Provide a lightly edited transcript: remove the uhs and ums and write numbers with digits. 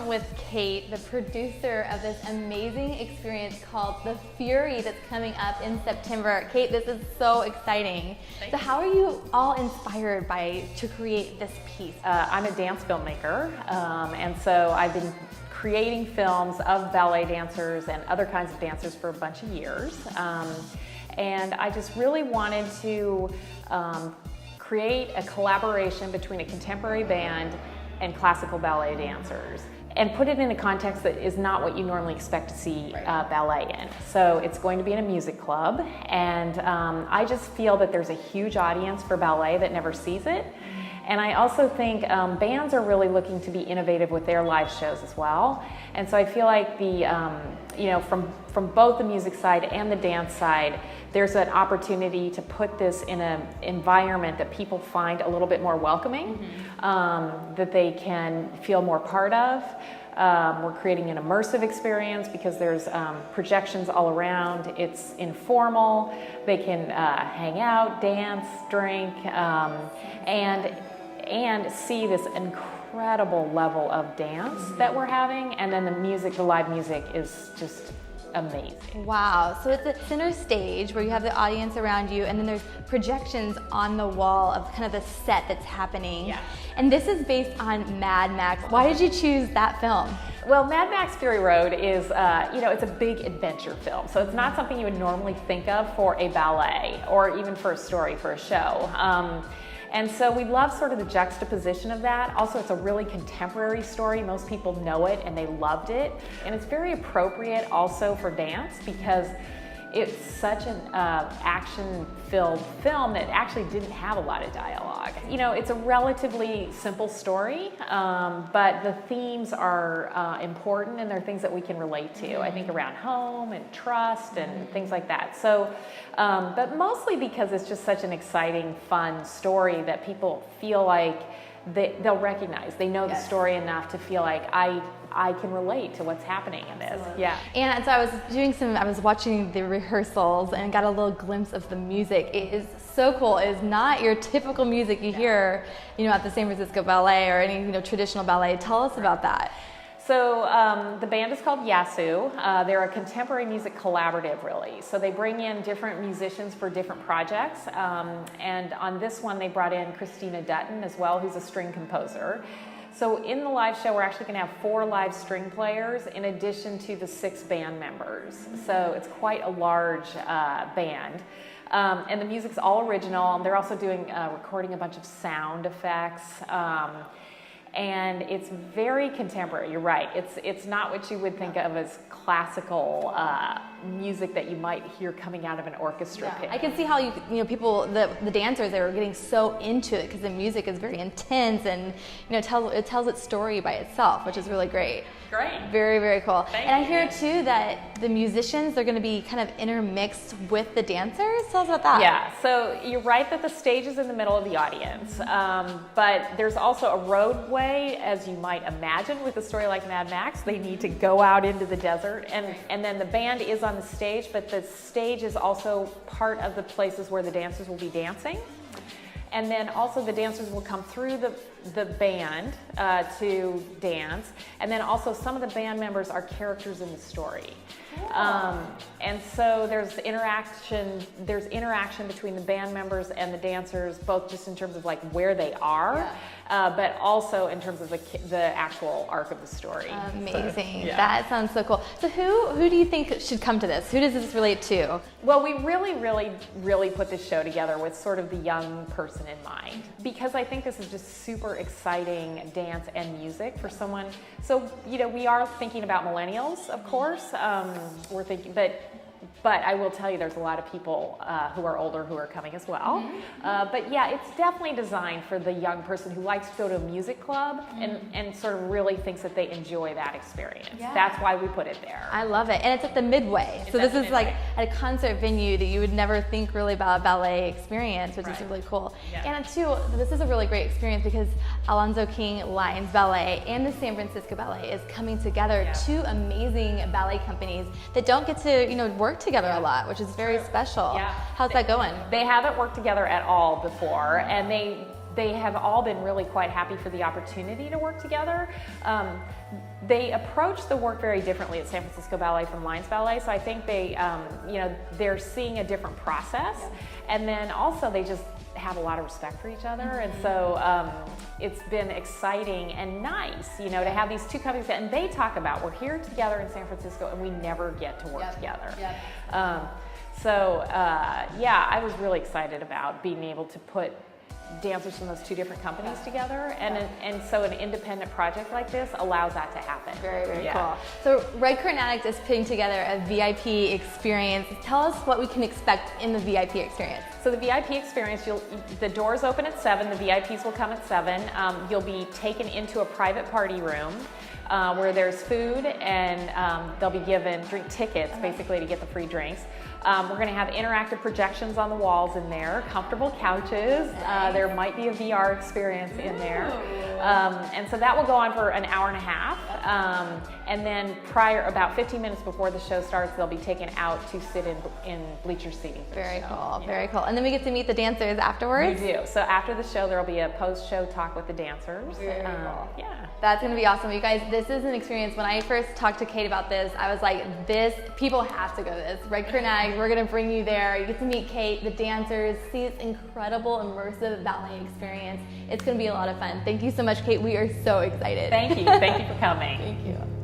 with Kate, the producer of this amazing experience called The Fury that's coming up in September. Kate, this is so exciting. So how are you all inspired to create this piece? I'm a dance filmmaker, and so I've been creating films of ballet dancers and other kinds of dancers for a bunch of years. And I just really wanted to create a collaboration between a contemporary band and classical ballet dancers, and put it in a context that is not what you normally expect to see ballet in. So it's going to be in a music club, and I just feel that there's a huge audience for ballet that never sees it. And I also think bands are really looking to be innovative with their live shows as well. And so I feel like from both the music side and the dance side, there's an opportunity to put this in an environment that people find a little bit more welcoming, that they can feel more part of. We're creating an immersive experience because there's projections all around. It's informal. They can hang out, dance, drink, and see this incredible level of dance that we're having. And then the live music is just amazing. Wow, so it's a center stage where you have the audience around you, and then there's projections on the wall of kind of the set that's happening. Yeah. And this is based on Mad Max. Why did you choose that film? Well, Mad Max Fury Road is, it's a big adventure film. So it's not something you would normally think of for a ballet or even for a story for a show. And so we love sort of the juxtaposition of that. Also, it's a really contemporary story. Most people know it and they loved it. And it's very appropriate also for dance because it's such an action-filled film that actually didn't have a lot of dialogue. It's a relatively simple story, but the themes are important, and they're things that we can relate to, I think, around home and trust and things like that. So, but mostly because it's just such an exciting, fun story that people feel like they'll recognize. They know the story enough to feel like I can relate to what's happening in this. Absolutely. Yeah. And so I was watching the rehearsals and got a little glimpse of the music. It is so cool. It is not your typical music you hear, at the San Francisco Ballet or any, traditional ballet. Tell us about that. So the band is called YASSOU. They're a contemporary music collaborative, really. So they bring in different musicians for different projects. And on this one, they brought in Kristina Dutton as well, who's a string composer. So in the live show, we're actually going to have 4 live string players in addition to the 6 band members. So it's quite a large band. And the music's all original. They're also recording a bunch of sound effects. And it's very contemporary. You're right. It's not what you would think of as classical music that you might hear coming out of an orchestra pit. I can see how people, the dancers, they were getting so into it because the music is very intense and it tells its story by itself, which is really great. Great. Very, very cool. Thank and I you. hear too that the musicians, they're going to be kind of intermixed with the dancers. Tell us about that. Yeah, so you're right that the stage is in the middle of the audience, but there's also a roadway, as you might imagine with a story like Mad Max. They need to go out into the desert, and then the band is on the stage, but the stage is also part of the places where the dancers will be dancing. And then also the dancers will come through the band to dance. And then also some of the band members are characters in the story. And so there's interaction between the band members and the dancers, both just in terms of like where they are, but also in terms of the actual arc of the story. Amazing. So, yeah. That sounds so cool. So who do you think should come to this? Who does this relate to? Well, we really put this show together with sort of the young person in mind, because I think this is just super exciting dance and music for someone. So, we are thinking about millennials, of course. We're thinking, but I will tell you there's a lot of people who are older who are coming as well. But yeah, it's definitely designed for the young person who likes to go to a music club and sort of really thinks that they enjoy that experience. Yeah. That's why we put it there. I love it. And it's at the Midway. So this is like at a concert venue that you would never think really about a ballet experience, which is really cool. Yeah. And too, this is a really great experience because Alonzo King Lions Ballet and the San Francisco Ballet is coming together, two amazing ballet companies that don't get to, work together a lot, which is very special. Yeah. How's that going? They haven't worked together at all before, and they have all been really quite happy for the opportunity to work together. they approach the work very differently at San Francisco Ballet from Lions Ballet. So I think they, they're seeing a different process, and then also they just have a lot of respect for each other, and so it's been exciting and nice, to have these two companies, and they talk about we're here together in San Francisco and we never get to work together. I was really excited about being able to put dancers from those two different companies together, and so an independent project like this allows that to happen. Very, very cool. So Red Curtain Addict is putting together a VIP experience. Tell us what we can expect in the VIP experience. So the VIP experience, the doors open at 7, the VIPs will come at 7. You'll be taken into a private party room where there's food, and they'll be given drink tickets basically to get the free drinks. We're going to have interactive projections on the walls in there, comfortable couches. There might be a VR experience in there. And so that will go on for an hour and a half. And then about 15 minutes before the show starts, they'll be taken out to sit in bleacher seating. Very cool, very cool. And then we get to meet the dancers afterwards? We do. So after the show, there will be a post-show talk with the dancers. Very cool. Yeah. That's going to be awesome. You guys, this is an experience. When I first talked to Kate about this, I was like, people have to go to this. Red Curtain Addict, we're going to bring you there. You get to meet Kate, the dancers, see this incredible immersive ballet experience. It's going to be a lot of fun. Thank you so much, Kate. We are so excited. Thank you. Thank you for coming. Thank you.